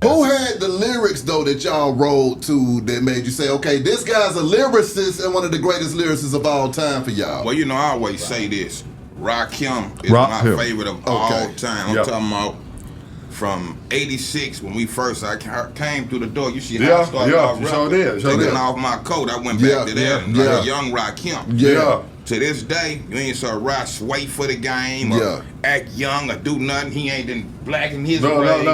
Who had the lyrics though that y'all wrote to that made you say, okay, this guy's a lyricist and one of the greatest lyricists of all time for y'all? Well, you know, I always say this. Rakim is my favorite of all time. I'm talking about from '86 when we first came through the door. You see how I started off taking off my coat. I went back to that. Like a young Rakim. To this day, you ain't saw Rock sway for the game or act young or do nothing. He ain't been black in his ways.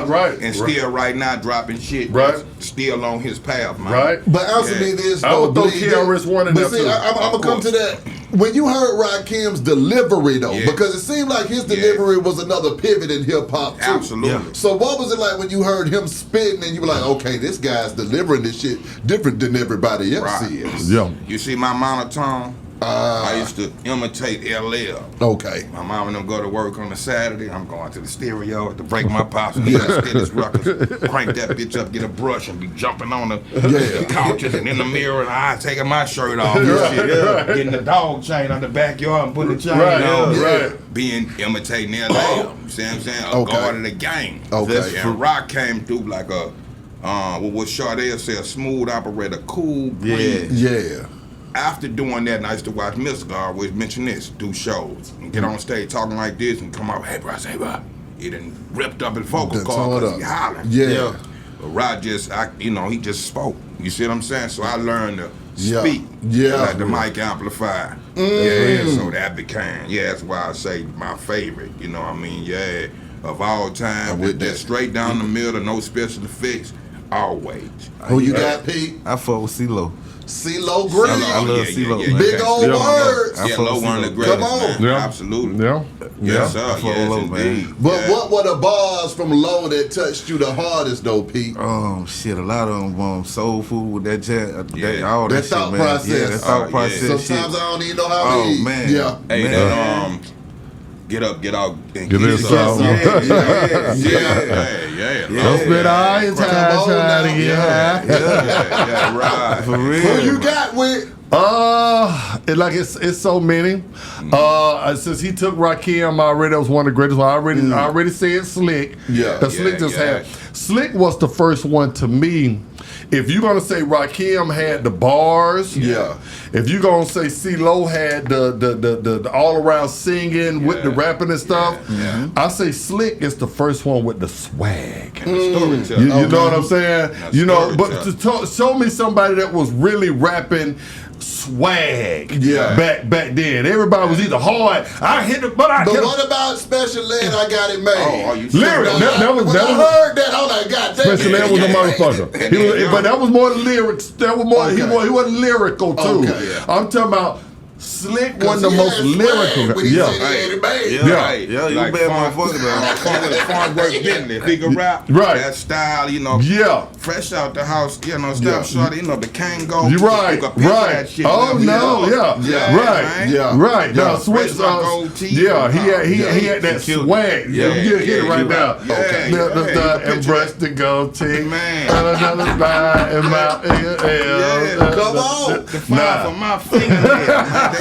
And still right now dropping shit. Still on his path, man. But answer me this, I would throw KRS-One in there too. I'm going to come to that. When you heard Rakim's delivery though, because it seemed like his delivery was another pivot in hip hop too. Absolutely. So what was it like when you heard him spitting and you were like, okay, this guy's delivering this shit different than everybody else is? You see my monotone? I used to imitate LL. Okay. My mom and them go to work on a Saturday. I'm going to the stereo to break my pops and get his ruckus. Crank that bitch up, get a brush, and be jumping on the couches and in the mirror, and I taking my shirt off and shit. Getting the dog chain on the backyard and putting the chain on. Being imitating LL. You see what I'm saying? A guard of the game. And Rock came through like a what Sade said, a smooth operator, cool breeze. After doing that, and I used to watch Mystical always mention this, do shows, and get on stage talking like this, and come out, hey bro, say bro. He done ripped up his vocal cord because he hollering. But Rod just, he just spoke. You see what I'm saying? So I learned to speak. Like the mic amplifier. So that became, that's why I say my favorite, you know what I mean? Of all time, with that straight down the middle, no special effects, always. Who you got, Pete? I fuck with CeeLo. CeeLo Green. I love CeeLo. Big old words. Low one of the greatest. Come on. Absolutely. Yes, sir. Yes, indeed. But what were the bars from Low that touched you the hardest, though, Pete? Oh, shit. A lot of them soul food with that jazz. All that thought shit, process. Man. That thought process. Sometimes I don't even know how to eat. Oh, man. Hey, man. Get up, get out, and get this out. Don't spend all your time trying to get right. For real. Who you got with? It's so many. Since he took Rakim already, that was one of the greatest. I already said Slick. Slick just had. Slick was the first one to me. If you're gonna say Rakim had the bars, if you're gonna say CeeLo had the all around singing with the rapping and stuff, I say Slick is the first one with the swag. You know what I'm saying? But to show me somebody that was really rapping swag back then. Everybody was either hard, But what about Special Ed? I got it made. Lyric. I heard that. I'm like, God damn. Special Ed was a motherfucker. But that was more the lyrics. That was more. He wasn't lyrical too. I'm talking about. Slick wasn't the most lyrical. You bad motherfucker though. Farnsworth business. He can rap. That style, fresh out the house, stop shorty, the Kango. You're right. Oh no, right. Now switch. He had that swag. You get it right now. And brush the goatee. Man. Another line in my ear. Come on. The fire from my fingernail.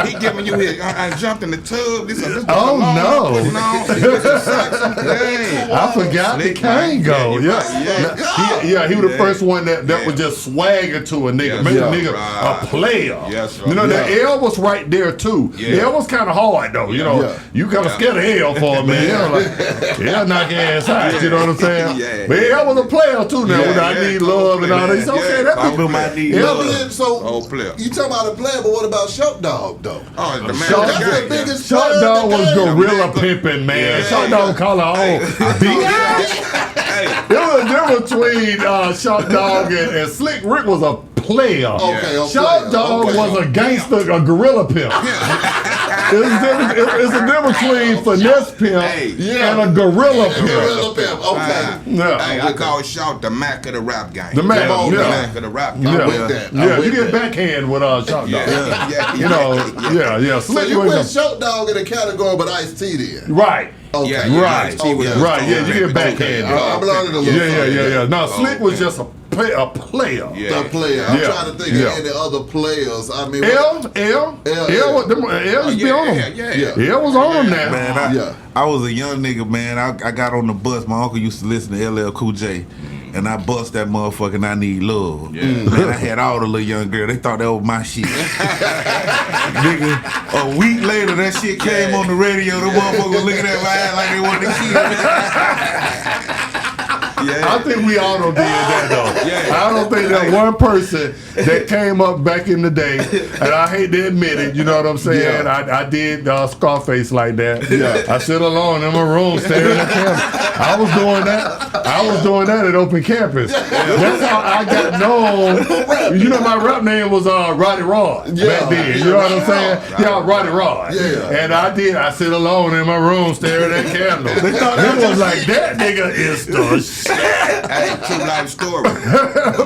He giving you his. I jumped in the tub. This oh no! I forgot the Kango. He was the first one that was just swagger to a nigga, make a nigga a player. The L was right there too. L was kind of hard though. You kind of scared of L for a minute. Knock your ass out. You know what I'm saying? But L was a player too. Now I need love and all this. Okay, that's my need love. So you talking about a player, but what about Shock Dog though? Oh, the man. That's the biggest Shock player. Dog was gorilla pimping, man. Shock Dog call her own. There was a difference between Shock Dog and Slick Rick was a player. Shock Dog was a gangster, a gorilla pimp. It's a difference between finesse pimp and a gorilla pimp. I call Shock the Mac of the rap game. The Mac of the rap game. You get backhand with Shock Dog. So you put Shock Dog in a category, but Ice-T then. Right. Okay. You get backhand. I'm learning a little. No, Slick was just a player. The player. I'm trying to think of any other players. I mean, L be on him. L was on him now. Man, I was a young nigga, man. I got on the bus. My uncle used to listen to LL Cool J. and I bust that motherfucker and I Need Love. Yeah. Man, I had all the little young girls. They thought that was my shit. Nigga, a week later, that shit came on the radio. The motherfucker was looking at my ass like they wanted to kill me. I think we all done did that though. Yeah. I don't think that one person that came up back in the day, and I hate to admit it, you know what I'm saying? I did Scarface like that. Yeah. I sit alone in my room staring at camera. I was doing that at Open Campus. That's how I got known. You know, my rap name was Roddy Rod back then. You know what I'm saying? Yeah, Roddy Rod. Yeah. And I sit alone in my room staring at candles. They thought that was like, that nigga is the shit. Hey, true life story.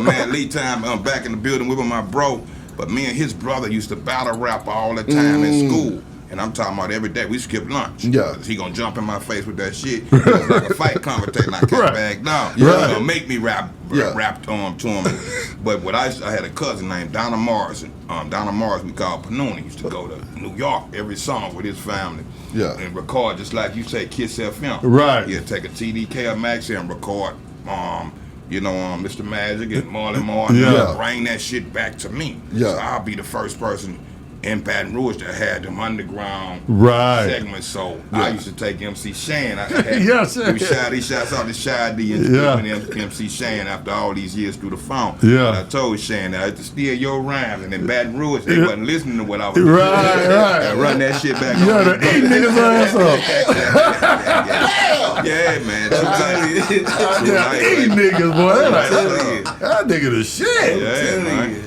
Man, Lee time, I'm back in the building with my bro, but me and his brother used to battle rap all the time in school. And I'm talking about every day we skip lunch. Yeah. He gonna jump in my face with that shit. It was like a fight commentator and I can't back down. Yeah. He gonna make me rap to him. But I had a cousin named Donna Mars. Donna Mars we called Panuni. He used to go to New York every summer with his family. Yeah. And record just like you say, Kiss FM. Right. He'd take a TDK or Maxi and record Mr. Magic and Marley Martin. Yeah. Bring that shit back to me. Yeah. So I'll be the first person in Baton Rouge that had them underground segments. So I used to take MC Shan. I had yes, shots out to Shy D and MC Shan after all these years through the phone. Yeah. And I told Shan that I had to steal your rhymes, and in Baton Rouge they wasn't listening to what I was doing. Right. Run that shit back. Yeah, the eat niggas ass up. Yeah, man. Eat niggas, boy. That nigga the shit. Yeah, man.